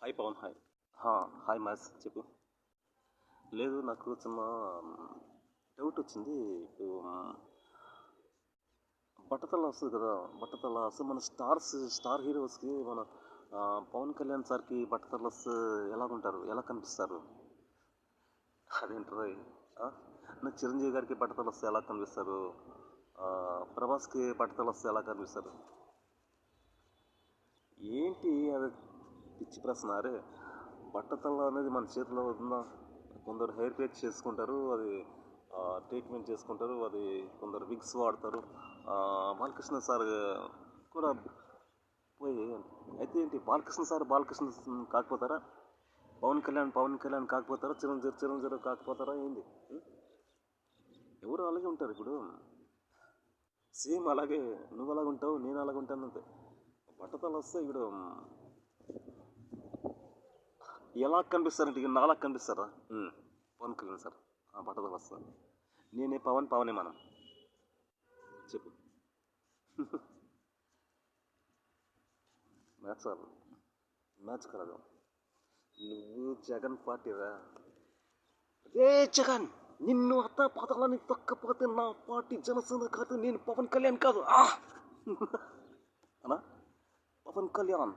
Hi Pawan hi. Hi Mahesh చెప్పు. లేదు నాకు చిన్న డౌట్ వచ్చింది. ఇప్పుడు బట్టతల వస్తుంది కదా, బట్టతల అసలు మన స్టార్ హీరోస్కి మన పవన్ కళ్యాణ్ సార్కి బట్టతల వస్తే ఎలాగుంటారు, ఎలా కనిపిస్తారు? అదేంటారు నాకు చిరంజీవి గారికి బట్టతల వస్తే ఎలా కనిపిస్తారు? ప్రభాస్కి బట్టతల వస్తే ఎలా కనిపిస్తారు? ఏంటి అది పిచ్చి ప్రశ్న. అరే బట్టతల అనేది మన చేతిలో ఉందా? కొందరు హెయిర్ ప్యాక్ చేసుకుంటారు, అది ట్రీట్మెంట్ చేసుకుంటారు, అది కొందరు విగ్స్ వాడతారు. బాలకృష్ణ సార్ కూడా పోయి అయితే ఏంటి, బాలకృష్ణ కాకపోతారా? పవన్ కళ్యాణ్ కాకపోతారా? చిరంజీవి కాకపోతారా? ఏంది? ఎవరు అలాగే ఉంటారు ఇప్పుడు. సేమ్ అలాగే నువ్వు అలాగ ఉంటావు, నేను అలాగ ఉంటాను అంతే. బట్టతల వస్తే ఇప్పుడు ఎలా కనిపిస్తారంటే ఇక నాలా కనిపిస్తారా? పవన్ కళ్యాణ్ సార్ బట్టతల వస్తారు. నేనే పవనే మనం చెప్పు. మ్యాథ్స్ మ్యాథ్స్ కలదు. నువ్వు జగన్ పార్టీరా. ఏ జగన్, నిన్ను అత్త పదాలని తొక్కపోతే నా పార్టీ జనసేన కాదు, నేను పవన్ కళ్యాణ్ కాదు. అనా పవన్ కళ్యాణ్